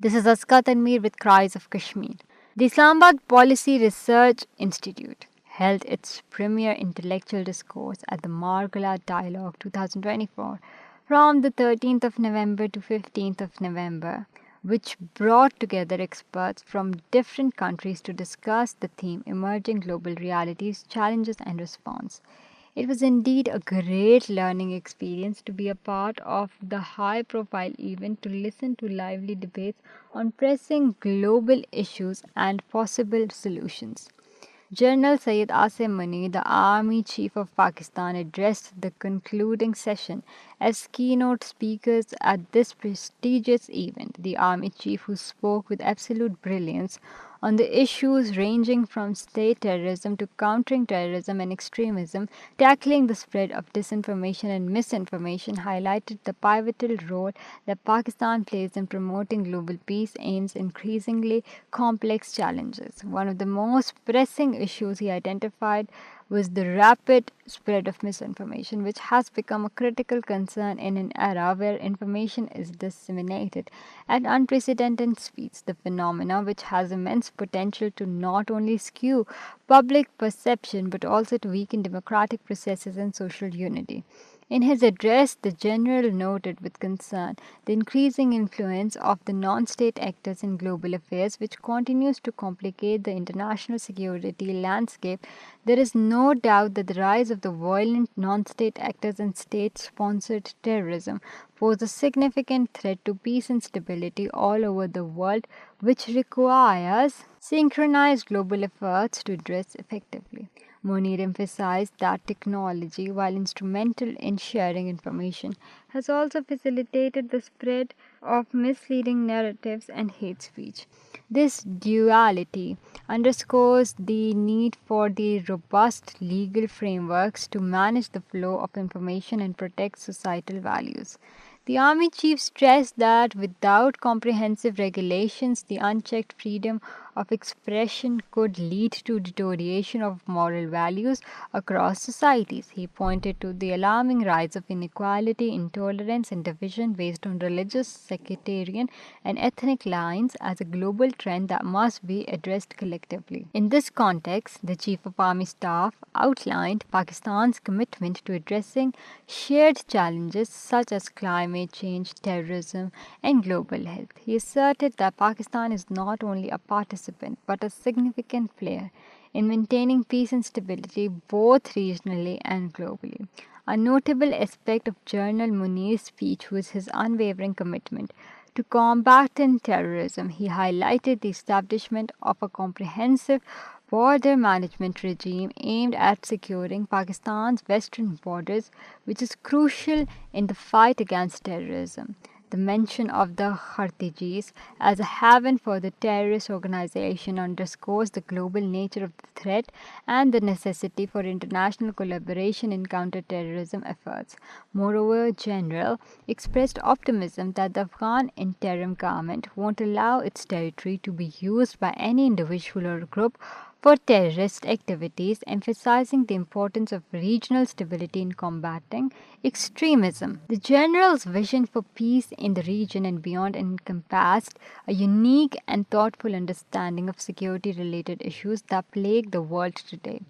This is Aska Tanmir with Cries of Kashmir. The Islamabad Policy Research Institute held its premier intellectual discourse at the Margala Dialogue 2024 from the 13th of November to 15th of November, which brought together experts from different countries to discuss the theme Emerging Global Realities, Challenges and Response. It was indeed a great learning experience to be a part of the high profile event, to listen to lively debates on pressing global issues and possible solutions. General Syed Asim Muni, the Army Chief of Pakistan, addressed the concluding session as keynote speakers at this prestigious event. The Army Chief, who spoke with absolute brilliance on the issues ranging from state terrorism to countering terrorism and extremism, tackling the spread of disinformation and misinformation, highlighted the pivotal role that Pakistan plays in promoting global peace aims increasingly complex challenges. One of the most pressing issues he identified was the rapid spread of misinformation, which has become a critical concern in an era where information is disseminated at unprecedented speeds. The phenomena, which has immense potential to not only skew public perception but also to weaken democratic processes and social unity. In his address, the general noted with concern the increasing influence of the non state actors in global affairs, which continues to complicate the international security landscape. There is no doubt that the rise of the violent non state actors and state sponsored terrorism pose a significant threat to peace and stability all over the world, which requires synchronized global efforts to address effectively. Monir emphasized that technology, while instrumental in sharing information, has also facilitated the spread of misleading narratives and hate speech. This duality underscores the need for the robust legal frameworks to manage the flow of information and protect societal values. The Army chief stressed that without comprehensive regulations, the unchecked freedom of expression could lead to deterioration of moral values across societies. He pointed to the alarming rise of inequality, intolerance, and division based on religious, sectarian, and ethnic lines as a global trend that must be addressed collectively. In this context, the Chief of Army Staff outlined Pakistan's commitment to addressing shared challenges such as climate change, terrorism, and global health. He asserted that Pakistan is not only a participant but a significant player in maintaining peace and stability both regionally and globally. A notable aspect of General Munir's speech was his unwavering commitment to combating terrorism. He highlighted the establishment of a comprehensive border management regime aimed at securing Pakistan's western borders, which is crucial in the fight against terrorism. The mention of the Khartijis as a haven for the terrorist organization underscores the global nature of the threat and the necessity for international collaboration in counterterrorism efforts. Moreover, General expressed optimism that the Afghan interim government won't allow its territory to be used by any individual or group for terrorist activities, emphasizing the importance of regional stability in combating extremism. The general's vision for peace in the region and beyond encompassed a unique and thoughtful understanding of security related issues that plague the world today.